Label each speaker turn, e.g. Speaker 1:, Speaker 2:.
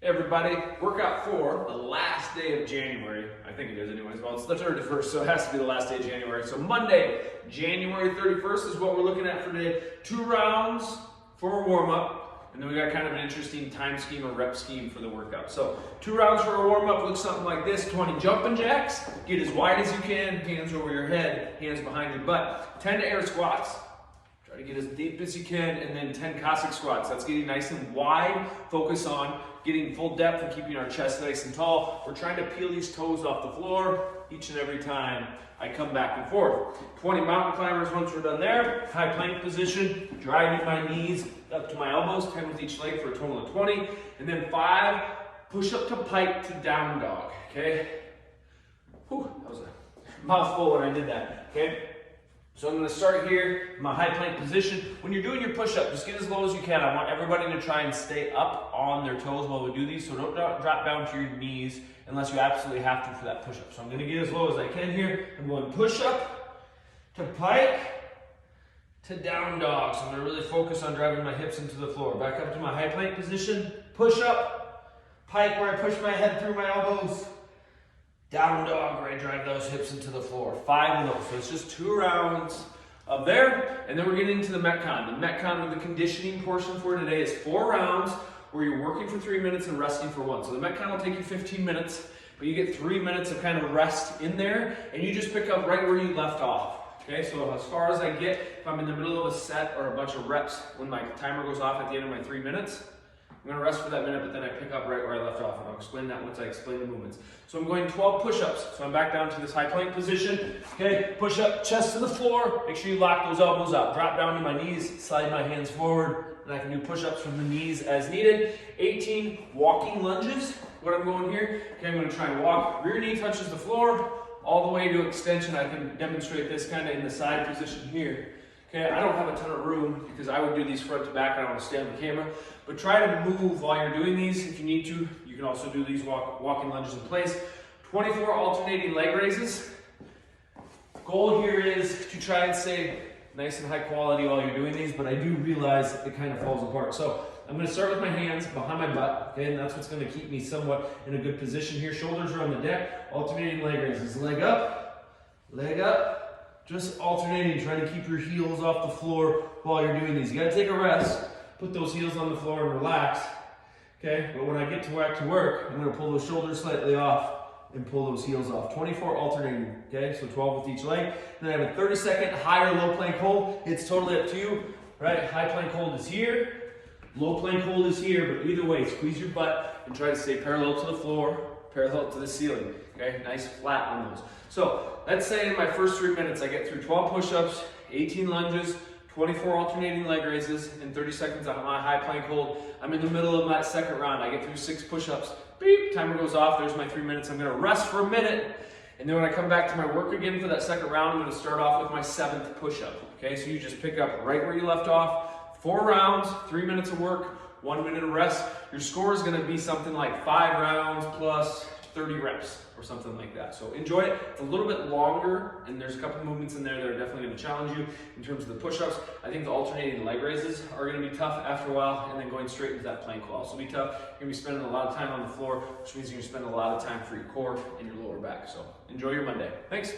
Speaker 1: Hey everybody, workout 4, the last day of January. I think it is anyways. Well, it's the 31st, so it has to be the last day of January. So Monday, January 31st is what we're looking at for today. 2 rounds for a warm-up, and then we got kind of an interesting time scheme or rep scheme for the workout. So 2 rounds for a warm-up looks something like this. 20 jumping jacks, get as wide as you can, hands over your head, hands behind your butt. 10 air squats. Try to get as deep as you can, and then 10 Cossack squats. That's getting nice and wide. Focus on getting full depth and keeping our chest nice and tall. We're trying to peel these toes off the floor each and every time I come back and forth. 20 mountain climbers once we're done there. High plank position, driving my knees up to my elbows, 10 with each leg for a total of 20. And then 5 push up to pike to down dog, okay? Whew, that was a mouthful when I did that, okay? So I'm going to start here, my high plank position. When you're doing your push-up, just get as low as you can. I want everybody to try and stay up on their toes while we do these, so don't drop down to your knees unless you absolutely have to for that push-up. So I'm going to get as low as I can here. I'm going push-up to pike to down dog. So I'm going to really focus on driving my hips into the floor. Back up to my high plank position, push-up, pike where I push my head through my elbows, down dog where I drive those hips into the floor. 5 of those. So it's just 2 rounds of there. And then we're getting into the Metcon. The Metcon, or the conditioning portion for today, is 4 rounds where you're working for 3 minutes and resting for 1. So the Metcon will take you 15 minutes, but you get 3 minutes of kind of rest in there, and you just pick up right where you left off. Okay, so as far as I get, if I'm in the middle of a set or a bunch of reps, when my timer goes off at the end of my 3 minutes, I'm going to rest for that minute, but then I pick up right where I left off, and I'll explain that once I explain the movements. So I'm going 12 push-ups. So I'm back down to this high plank position. Okay, push up, chest to the floor. Make sure you lock those elbows up. Drop down to my knees, slide my hands forward, and I can do push-ups from the knees as needed. 18 walking lunges. What I'm going here, okay, I'm going to try and walk. Rear knee touches the floor, all the way to extension. I can demonstrate this kind of in the side position here. Okay, I don't have a ton of room because I would do these front to back. I don't want to stay on the camera. But try to move while you're doing these if you need to. You can also do these walking lunges in place. 24 alternating leg raises. Goal here is to try and stay nice and high quality while you're doing these, but I do realize it kind of falls apart. So I'm going to start with my hands behind my butt, okay, and that's what's going to keep me somewhat in a good position here. Shoulders are on the deck. Alternating leg raises. Leg up, just alternating, trying to keep your heels off the floor while you're doing these. You got to take a rest. Put those heels on the floor and relax, okay? But when I get to work, I'm gonna pull those shoulders slightly off and pull those heels off. 24 alternating, okay? So 12 with each leg. Then I have a 30-second high or low plank hold. It's totally up to you, right? High plank hold is here, low plank hold is here, but either way, squeeze your butt and try to stay parallel to the floor, parallel to the ceiling, okay? Nice flat on those. So let's say in my first 3 minutes, I get through 12 push-ups, 18 lunges, 24 alternating leg raises, and 30 seconds on my high plank hold. I'm in the middle of that second round. I get through 6 push-ups. Beep, timer goes off. There's my 3 minutes. I'm going to rest for a minute. And then when I come back to my work again for that second round, I'm going to start off with my 7th push-up. Okay, so you just pick up right where you left off. 4 rounds, 3 minutes of work, 1 minute of rest. Your score is going to be something like 5 rounds plus 30 reps or something like that. So enjoy it. It's a little bit longer, and there's a couple movements in there that are definitely going to challenge you in terms of the push-ups. I think the alternating leg raises are going to be tough after a while, and then going straight into that plank will also be tough. You're going to be spending a lot of time on the floor, which means you're going to spend a lot of time for your core and your lower back. So enjoy your Monday. Thanks.